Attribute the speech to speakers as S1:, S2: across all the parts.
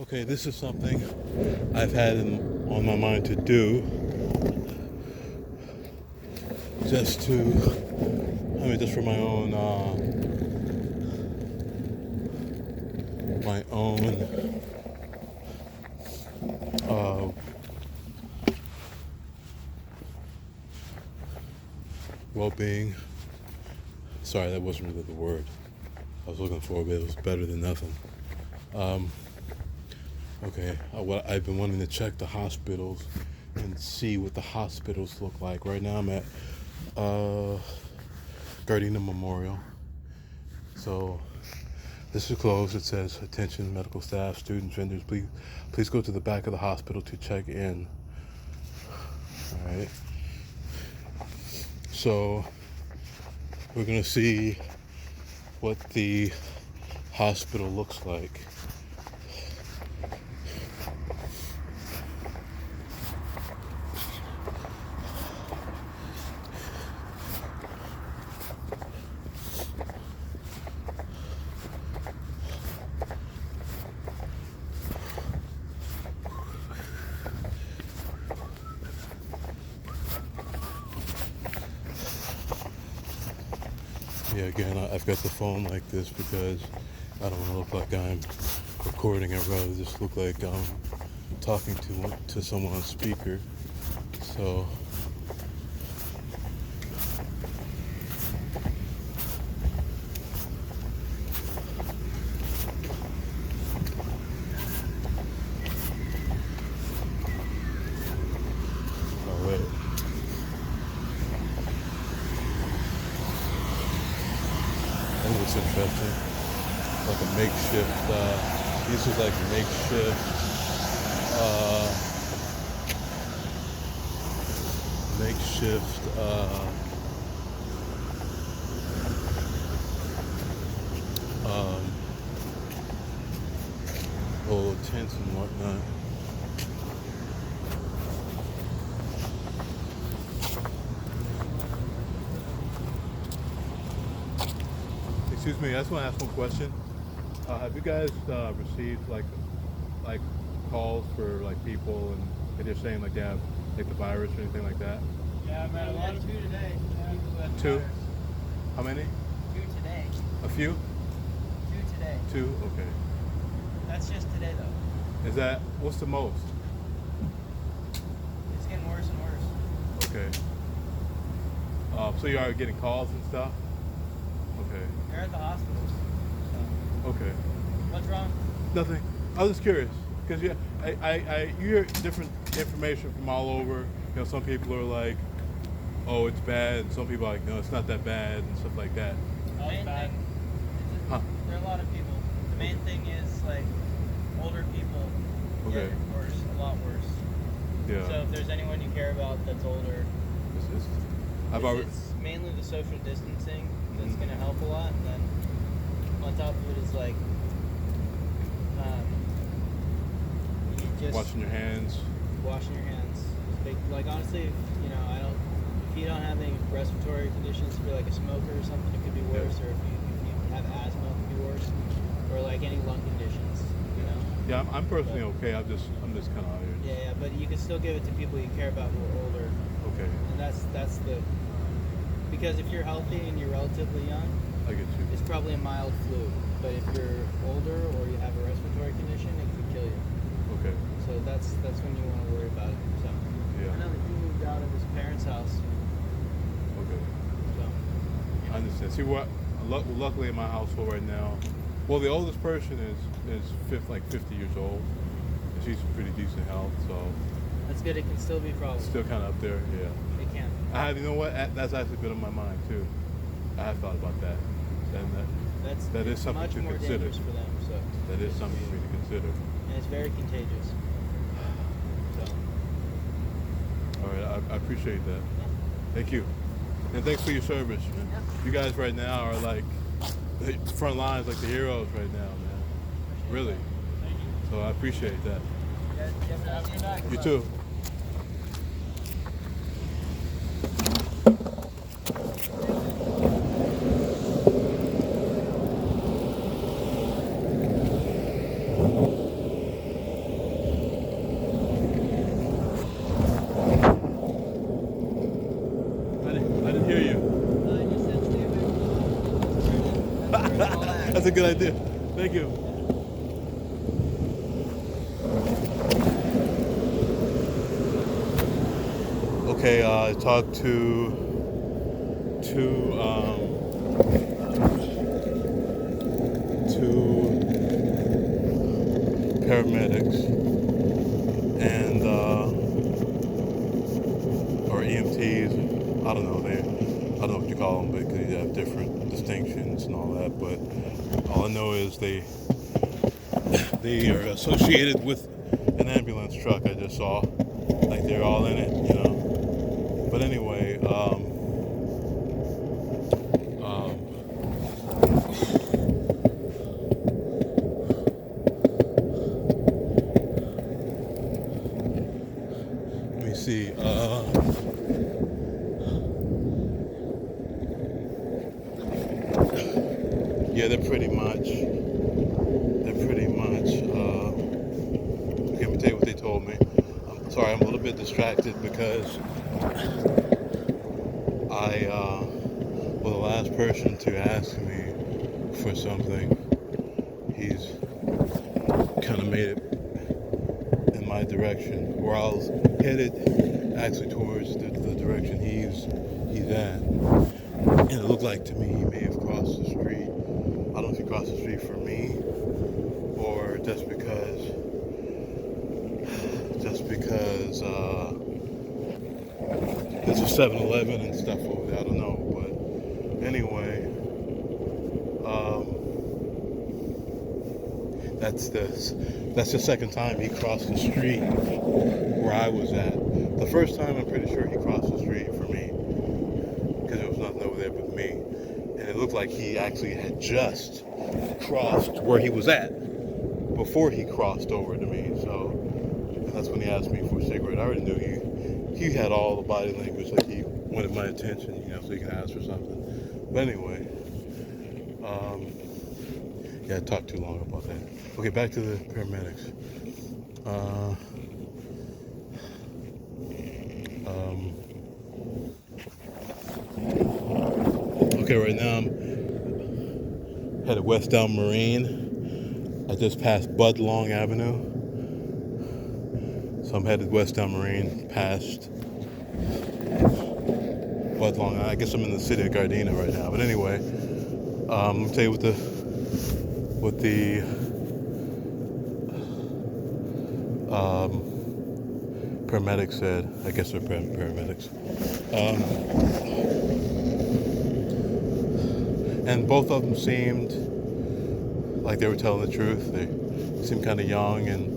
S1: Okay, this is something I've had on my mind to do, just to, just for my own, uh, well-being. Sorry, that wasn't really the word I was looking for, but it was better than nothing. Um, okay, what I've been wanting to check the hospitals and see what the hospitals look like. Right now, I'm at Gardena Memorial. So this is closed. It says, "Attention, medical staff, students, vendors, please go to the back of the hospital to check in." All right. So we're gonna see what the hospital looks like. Yeah, again, I've got the phone like this because I don't want to look like I'm recording. I'd rather just look like I'm talking to someone on speaker. So all right. Oh, it's interesting. Like a makeshift. This is like uh, makeshift. Um, Tents and whatnot. Excuse me, I just want to ask one question. Have you guys received like calls for like people and they're saying like they have like the virus or anything like that?
S2: Yeah, I've had a lot of two today.
S1: Two? How many?
S2: Two today.
S1: A few?
S2: Two today.
S1: Two? Okay.
S2: That's just today though.
S1: Is that what's the most?
S2: It's getting worse and worse.
S1: Okay. So you are getting calls and stuff? Okay.
S2: They're at the hospitals. So.
S1: Okay.
S2: What's wrong?
S1: Nothing. I was just curious because yeah, I you hear different information from all over. You know, some people are like, "Oh, it's bad," and some people are like, "No, it's not that bad," and stuff like that.
S2: The main thing is
S1: Huh.
S2: there are a lot of people. The main thing is like older people get
S1: Okay.
S2: it worse, a lot worse.
S1: Yeah.
S2: So if there's anyone you care about that's older, it's mainly the social distancing that's going to help a lot. And then on top of it is like you just
S1: washing your hands.
S2: Washing your hands. Like honestly, if you don't have any respiratory conditions, if you're like a smoker or something, it could be worse.
S1: Yeah.
S2: Or if you have asthma, it could be worse. Or like any lung conditions, you know.
S1: Yeah, I'm personally okay. I'm just kind of out here.
S2: Yeah, but you can still give it to people you care about who are older.
S1: Okay.
S2: And that's the because if you're healthy and you're relatively young,
S1: I get you.
S2: it's probably a mild flu. But if you're older or you have a respiratory condition, it could kill you.
S1: Okay.
S2: So that's when you want to worry about it. So
S1: Yeah.
S2: I know that he moved out of his parents' house.
S1: Okay.
S2: So
S1: I understand. See what? Luckily in my household right now, well, the oldest person is 50 years old, and she's in pretty decent health, so
S2: that's good. It can still be problems.
S1: still kind of up there. Yeah.
S2: It can.
S1: You know what? That's actually been on my mind too. I have thought about that, and that is something
S2: much
S1: to
S2: more
S1: consider.
S2: dangerous for them. So
S1: That is something for me to consider.
S2: and it's very contagious. So
S1: All right, I appreciate that. Thank you, and thanks for your service. Man. You guys right now are like the front lines, like the heroes right now, man. Really.
S2: Thank you.
S1: So I appreciate that.
S2: You have a good night.
S1: You too. good idea. Thank you. Okay, I talked to two paramedics and or EMTs. I don't know. I don't know what you call them, because you have different distinctions and all that. But all I know is they are associated with an ambulance truck I just saw. Like they're all in it, you know. But anyway, let me see. Yeah, they're pretty much. Okay, let me tell you what they told me. I'm sorry, I'm a little bit distracted because well, the last person to ask me for something, he's kind of made it in my direction, or I was headed actually towards the direction he's at. And it looked like to me he may have crossed the street. I don't know if he crossed the street for me or just because there's a 7-Eleven and stuff over there. I don't know, but anyway, that's the second time he crossed the street where I was at. The first time, I'm pretty sure he crossed the street for me, because there was nothing over there but me. And it looked like he actually had just crossed where he was at before he crossed over to me. So that's when he asked me for a cigarette. I already knew he had all the body language, like he wanted my attention, you know, so he can ask for something. But anyway, yeah, I talked too long about that. Okay, back to the paramedics. Okay, right now I'm headed west down Marine. I just passed Budlong Avenue. So I'm headed west down Marine, past Budlong. I guess I'm in the city of Gardena right now. But anyway, let me tell you what the paramedics said. I guess they're paramedics. And both of them seemed like they were telling the truth. They seemed kind of young and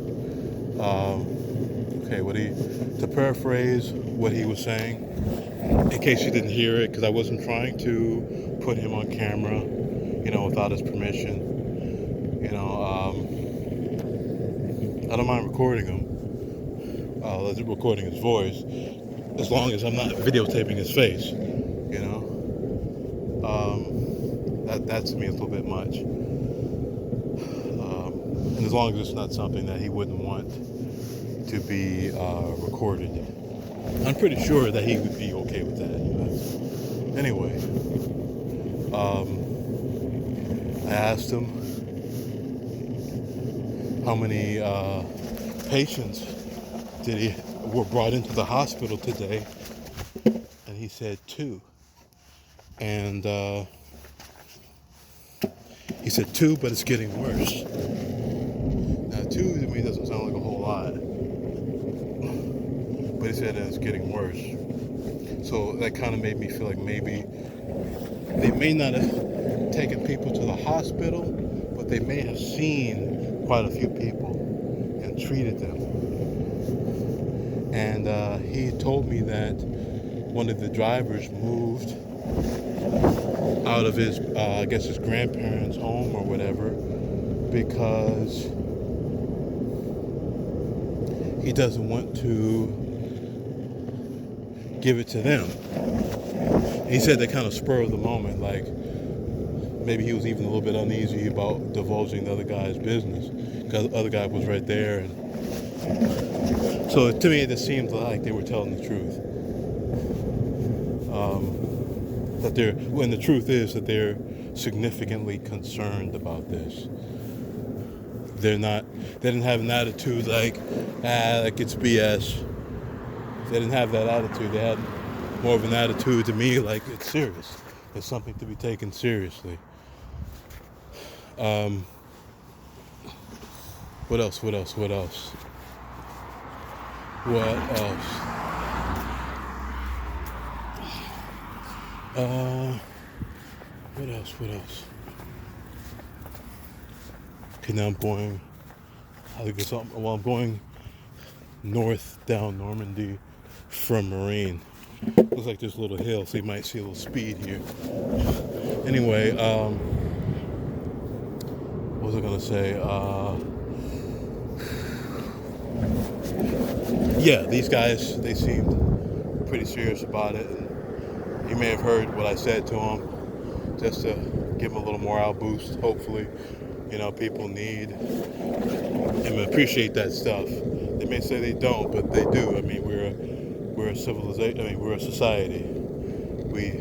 S1: to paraphrase what he was saying, in case you didn't hear it, because I wasn't trying to put him on camera, you know, without his permission. You know, I don't mind recording him, recording his voice, as long as I'm not videotaping his face, you know. That to me is a little bit much. And as long as it's not something that he wouldn't want to be recorded, I'm pretty sure that he would be okay with that. You know? Anyway, I asked him how many patients were brought into the hospital today, and he said 2. And he said 2, but it's getting worse. Now 2 to me doesn't sound like a whole lot, but he said that it's getting worse. So that kind of made me feel like maybe they may not have taken people to the hospital, but they may have seen quite a few people and treated them. And he told me that one of the drivers moved out of his, I guess his grandparents' home or whatever, because he doesn't want to give it to them. He said that kind of spur of the moment, like maybe he was even a little bit uneasy about divulging the other guy's business, because the other guy was right there. And so to me, it just seemed like they were telling the truth. When the truth is that they're significantly concerned about this. They didn't have an attitude like, like it's BS. They didn't have that attitude. They had more of an attitude to me like it's serious. It's something to be taken seriously. What else? What else? What else? What else? What else? What else? Okay, now I'm going. I'm going north down Normandy from Marine. Looks like there's a little hill, so you might see a little speed here. Anyway, what was I gonna say? Yeah, these guys, they seemed pretty serious about it. And you may have heard what I said to them, just to give them a little morale boost, hopefully. You know, people need and appreciate that stuff. They may say they don't, but they do. I mean, we're a civilization. I mean, we're a society. We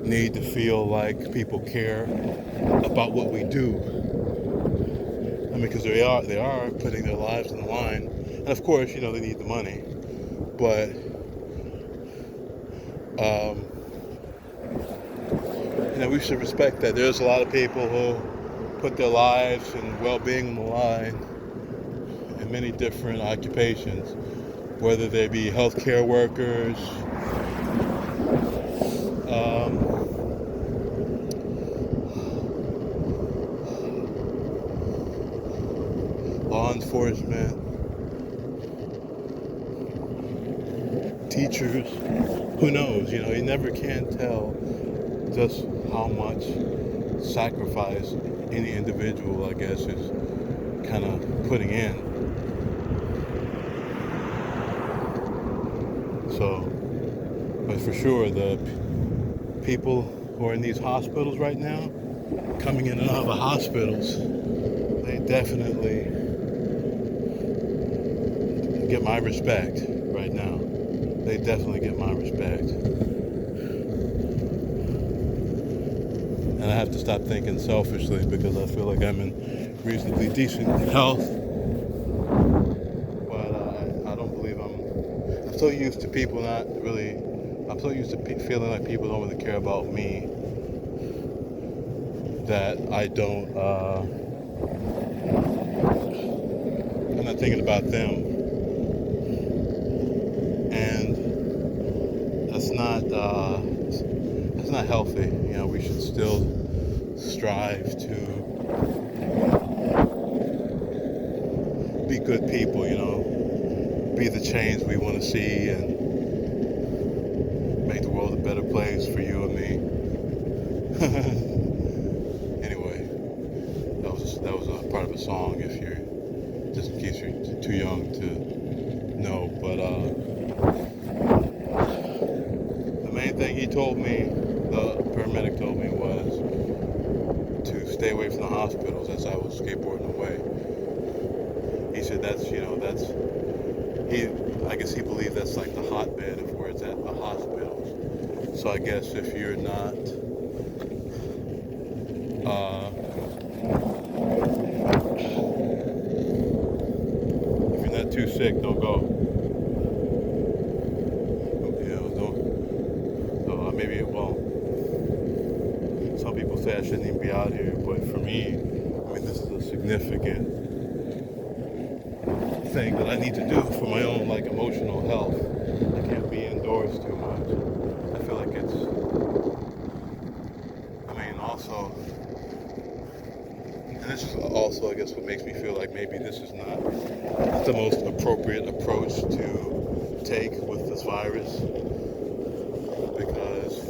S1: need to feel like people care about what we do. I mean, because they are putting their lives on the line, and of course, you know, they need the money, but you know, we should respect that. There's a lot of people who put their lives and well-being on the line in many different occupations, whether they be healthcare workers, law enforcement, teachers. Who knows? You know, you never can tell just how much sacrifice any individual, I guess, is kind of putting in. So, but for sure, the people who are in these hospitals right now, coming in and out of the hospitals, they definitely get my respect right now. They definitely get my respect. And I have to stop thinking selfishly because I feel like I'm in reasonably decent health. But I don't believe I'm so used to people not really, I'm so used to feeling like people don't really care about me that I don't, I'm not thinking about them. And that's not healthy. You know, we should still strive to be good people, you know, be the change we want to see and make the world a better place for you and me. Anyway, that was a part of a song if you're, just in case you're too young to know, but the main thing he told me, the paramedic told me, was to stay away from the hospitals as I was skateboarding away. He said I guess he believed that's like the hotbed of where it's at, the hospitals. So I guess if you're not too sick, don't go. You know, don't. So maybe, well, some people say I shouldn't even be out here, but for me, I mean, this is a significant thing that I need to do for my own, like, emotional health. I can't be indoors too much. I feel like it's, I mean, also, and this is also, I guess, what makes me feel like maybe this is not the most appropriate approach to take with this virus, because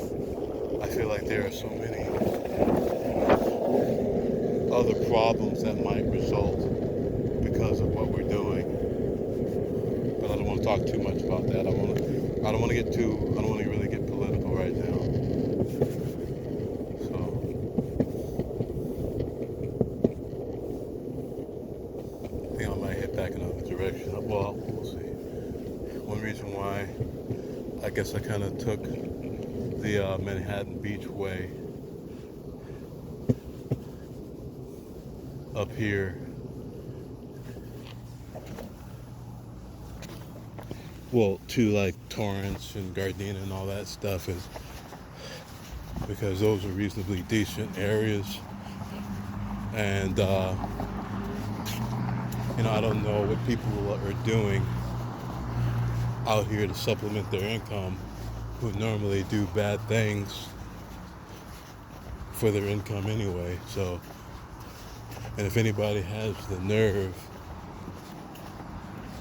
S1: I feel like there are so many other problems that might result because of what we're doing. But I don't want to talk too much about that. I don't want to really get political right now. So I think I might head back another direction. Well, we'll see. One reason why I guess I kind of took the Manhattan Beach way up here. Well, to like Torrance and Gardena and all that stuff is because those are reasonably decent areas. And, I don't know what people are doing out here to supplement their income who normally do bad things for their income anyway. So, and if anybody has the nerve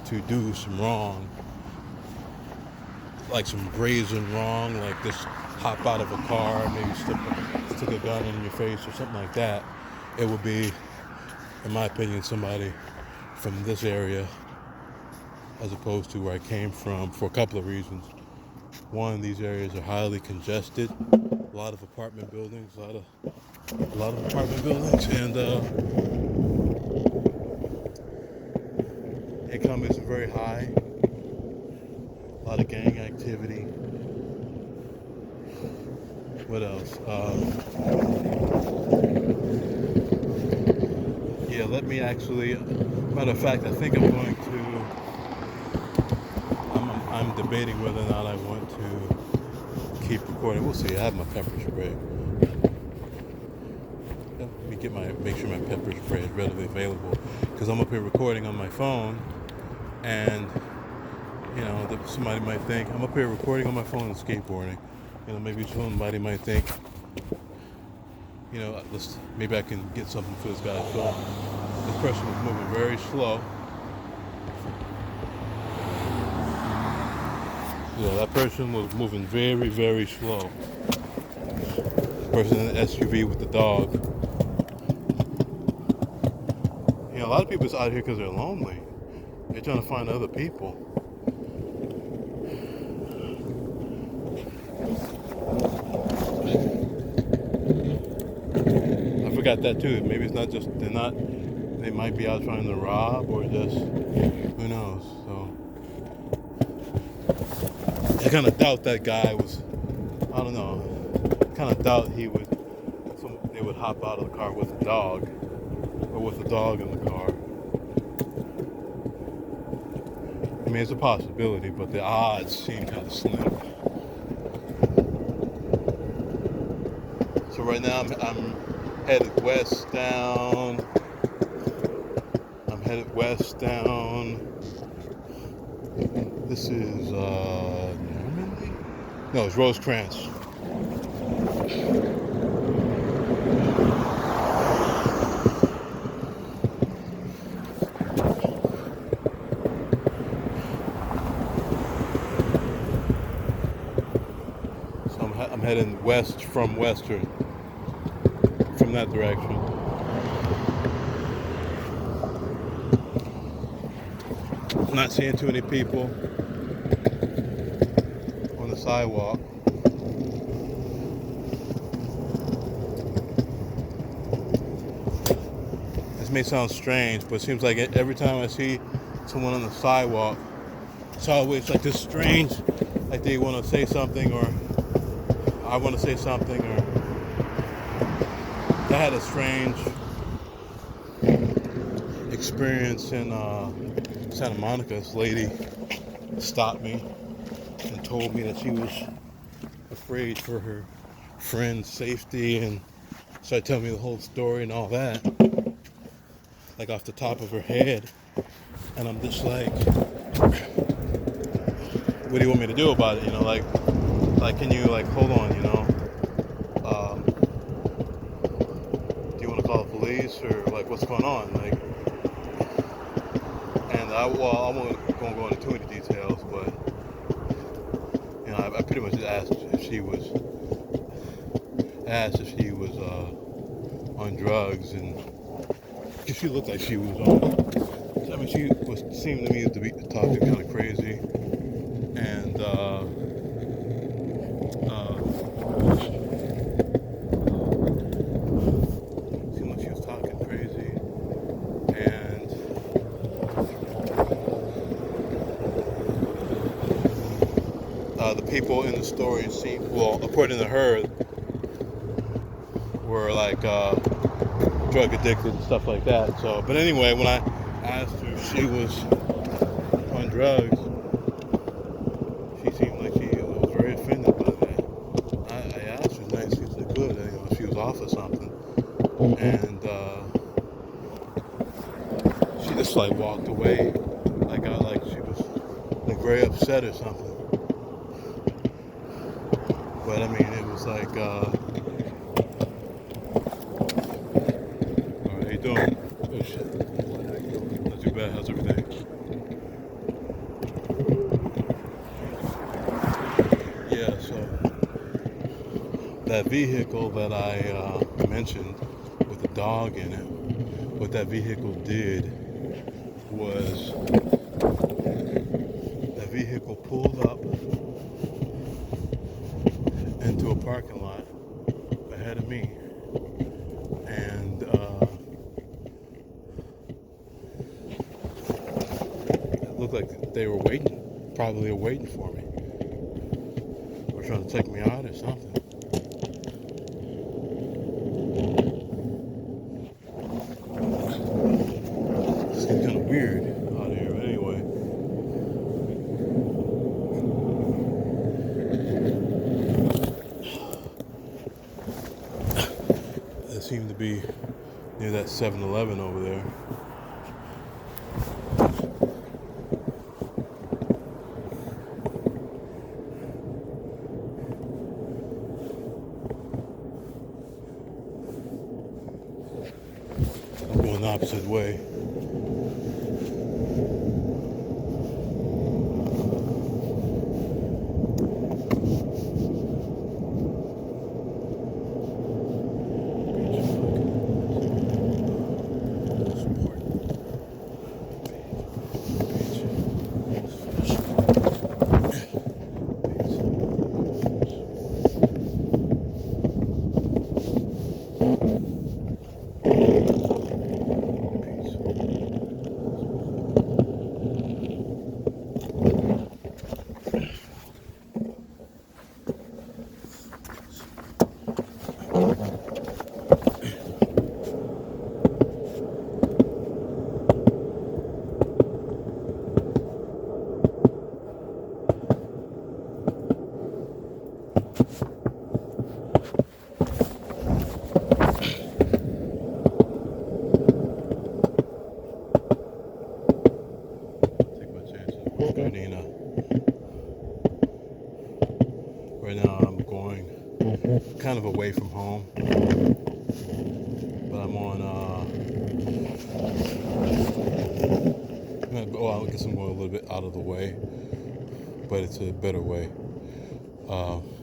S1: to do some wrong, like some brazen wrong, like just hop out of a car, maybe stick a gun in your face or something like that, it would be, in my opinion, somebody from this area as opposed to where I came from for a couple of reasons. One, these areas are highly congested, a lot of apartment buildings, and income isn't very high. A lot of gang activity. What else? Yeah, let me actually. Matter of fact, I think I'm going to. I'm debating whether or not I want to keep recording. We'll see. I have my pepper spray. Let me make sure my pepper spray is readily available because I'm up here recording on my phone, and somebody might think I'm up here recording on my phone and skateboarding. Maybe somebody might think, maybe I can get something for this guy. So this person was moving very slow. Yeah, that person was moving very, very slow. The person in the SUV with the dog. A lot of people's out here because they're lonely. They're trying to find other people. I forgot that too. Maybe it's not just they might be out trying to rob or just who knows. So I kind of doubt that guy was. I don't know. I kind of doubt they would hop out of the car with a dog or with a dog in the car. I mean, it's a possibility, but the odds seem kind of slim. So right now I'm headed west down. This is Normandy? No, it's Rosecrans. So I'm heading west from Western, from that direction. Not seeing too many people on the sidewalk. This may sound strange, but it seems like every time I see someone on the sidewalk, it's always like this strange, like they want to say something or I want to say something, or I had a strange experience in Santa Monica. This lady stopped me and told me that she was afraid for her friend's safety and started telling me the whole story and all that, like off the top of her head. And I'm just like, what do you want me to do about it? Like can you hold on, do you want to call the police or what's going on? And I won't go into too many details, but I pretty much just asked if she was on drugs, and because she looked like she was on. I mean, seemed to me to be talking kind of crazy, and seemed like she was talking crazy, and the people in the story seemed, well, according to her, were drug addicted and stuff like that. So, but anyway, when I asked her if she was on drugs, she seemed like she was very offended by that. I asked her nicely as I could, if she was off or something, and she just like walked away, like she was like very upset or something. But I mean, it was like, all right, how you doing? Oh shit, not too bad. How's everything? Yeah, so that vehicle that I mentioned with the dog in it, what that vehicle did was that vehicle pulled up into a parking lot ahead of me, and it looked like they were waiting, probably waiting for me, or trying to take me out or something. It's getting kind of weird out here, but anyway. It seemed to be near that 7-Eleven over there. I'm going the opposite way. Take my chances with Gardena. Right now I'm going kind of away from home, but I'm on, I guess I'm going a little bit out of the way, but it's a better way.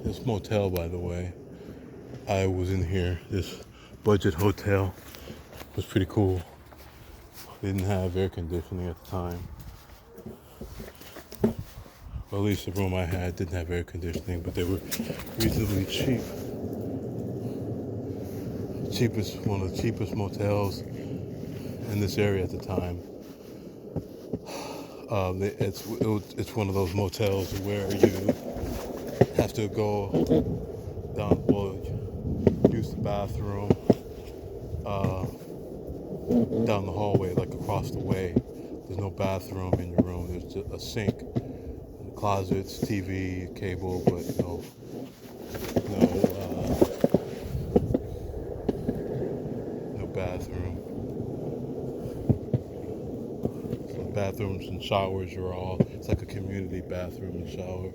S1: This motel, by the way, I was in here, this budget hotel, was pretty cool. Didn't have air conditioning at the time. Or at least the room I had didn't have air conditioning, but they were reasonably cheap. One of the cheapest motels in this area at the time. It's one of those motels where you have to go down, use the bathroom down the hallway, like across the way. There's no bathroom in your room. There's just a sink, closets, TV, cable, but no bathroom. So bathrooms and showers it's like a community bathroom and shower.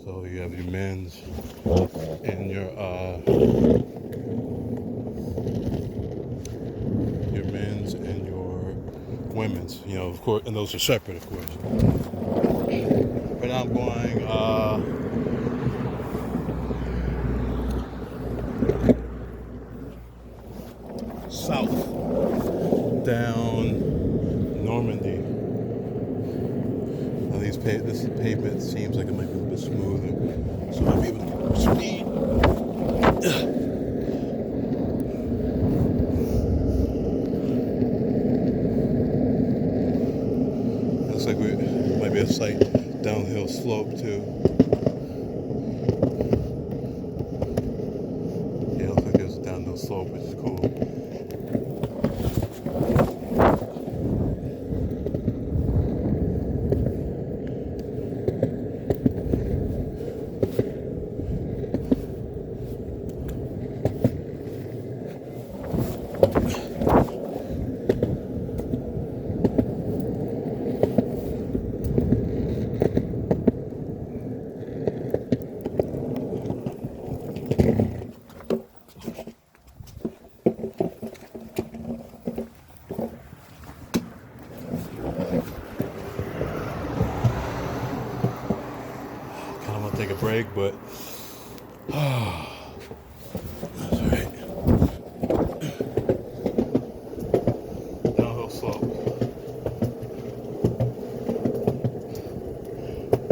S1: So you have your men's and your men's and your women's, of course, and those are separate, of course. But now I'm going south down Normandy. Now this pavement seems like it might be a little bit smoother, so I might be able to get more speed. Looks like it might be a slight downhill slope too. Yeah, looks like there's a downhill slope, which is cool. break, but that's alright. Downhill slope.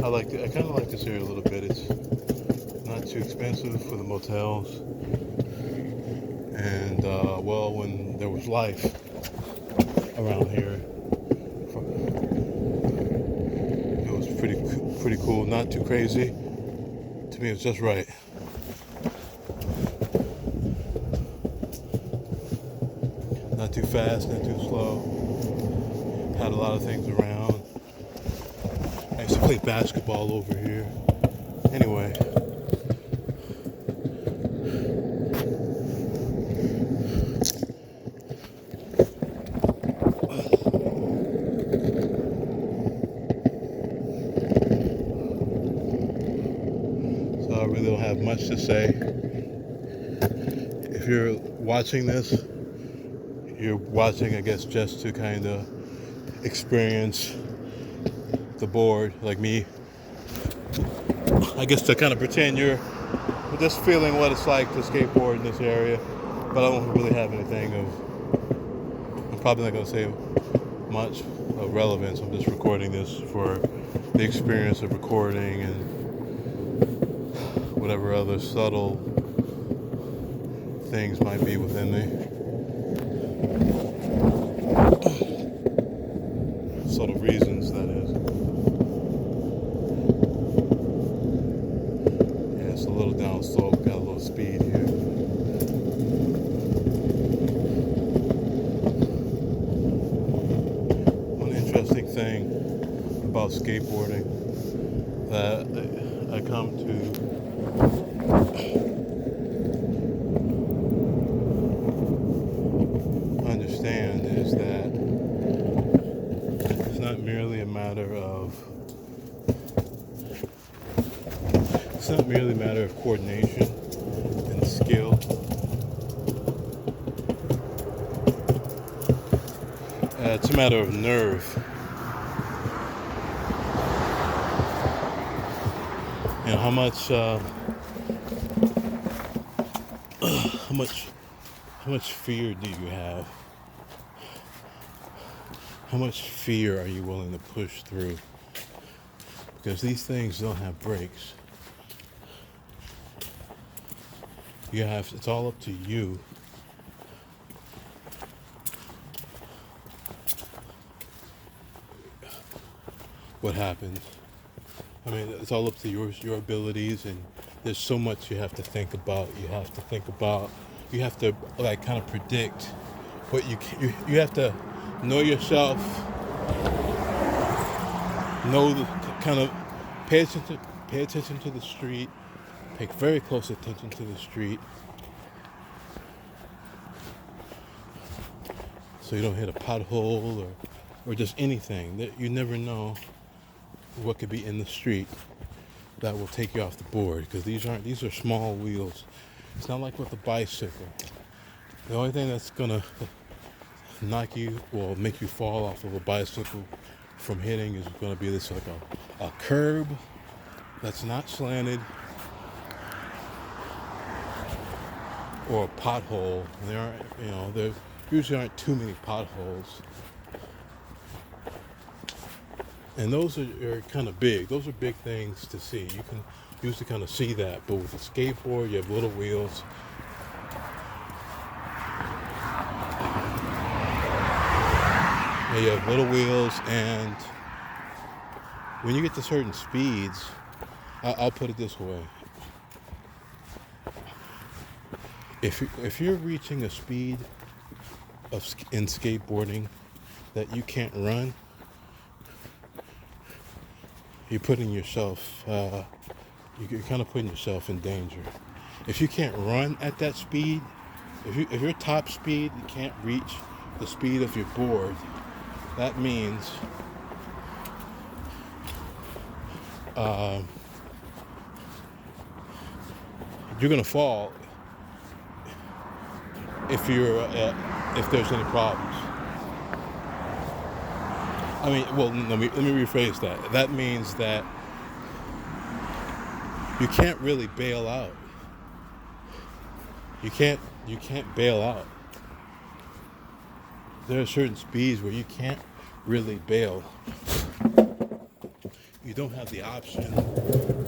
S1: I kind of like this area a little bit. It's not too expensive for the motels, and well, when there was life around here, it was pretty cool. Not too crazy. To me, it was just right. Not too fast, not too slow. Had a lot of things around. I used to play basketball over here. Anyway. So I really don't have much to say. If you're watching this, you're watching, I guess, just to kind of experience the board, like me. I guess to kind of pretend you're just feeling what it's like to skateboard in this area. But I don't really have anything I'm probably not going to say much of relevance. I'm just recording this for the experience of recording and whatever other subtle things might be within me. Subtle reasons, that is. Yeah, it's a little down slope, got a little speed here. One interesting thing about skateboarding that I come to understand is that it's not merely a matter of coordination and skill. It's a matter of nerve. You know, how much fear do you have? How much fear are you willing to push through? Because these things don't have brakes. It's all up to you what happens. I mean, it's all up to your abilities, and there's so much you have to think about. You have to like kind of predict what you have to know yourself, kind of pay attention to the street, pay very close attention to the street, so you don't hit a pothole or just anything. That you never know what could be in the street that will take you off the board, because these are small wheels. It's not like with a bicycle. The only thing that's gonna knock you or make you fall off of a bicycle from hitting is gonna be this, like a curb that's not slanted, or a pothole. There usually aren't too many potholes. And those are kind of big. Those are big things to see. You can usually kind of see that. But with a skateboard, you have little wheels. And you have little wheels, and when you get to certain speeds, I'll put it this way. If you're reaching a speed in skateboarding that you can't run, you're putting yourself, you're kind of putting yourself in danger. If you can't run at that speed, if your top speed, you can't reach the speed of your board, that means you're gonna fall if there's any problems. Let me rephrase that. That means that you can't really bail out. You can't bail out. There are certain speeds where you can't really bail. You don't have the option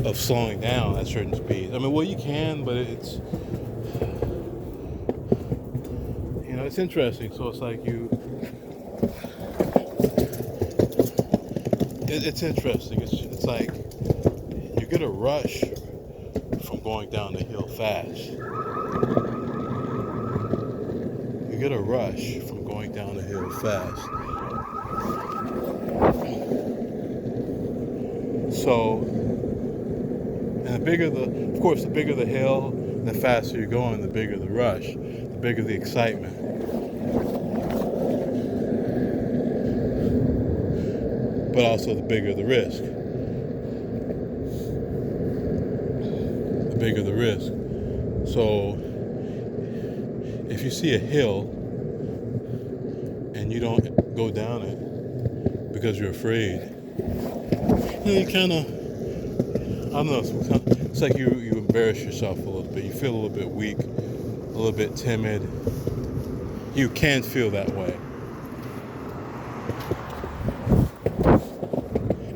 S1: of slowing down at certain speeds. I mean, well, you can, but it's, it's interesting. So it's like it's interesting. It's like you get a rush from going down the hill fast. You get a rush from going down the hill fast. So, and the bigger the hill, the faster you're going, the bigger the rush, the bigger the excitement. But also the bigger the risk. The bigger the risk. So, if you see a hill and you don't go down it because you're afraid, you kind of, I don't know, it's like you embarrass yourself a little bit. You feel a little bit weak, a little bit timid. You can feel that way.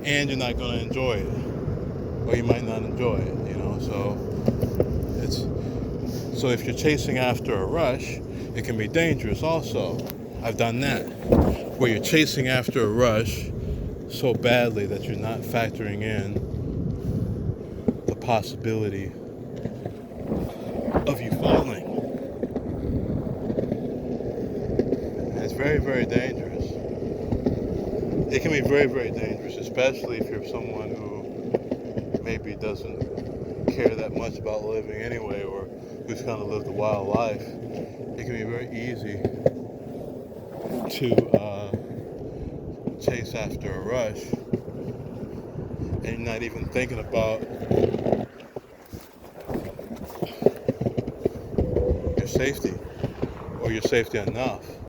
S1: And you're not going to enjoy it. Or you might not enjoy it, So if you're chasing after a rush, it can be dangerous also. I've done that. Where you're chasing after a rush so badly that you're not factoring in the possibility of you falling. And it's very, very dangerous. It can be very, very dangerous, especially if you're someone who maybe doesn't care that much about living anyway, or who's kind of lived a wild life. It can be very easy to chase after a rush and you're not even thinking about your safety or your safety enough.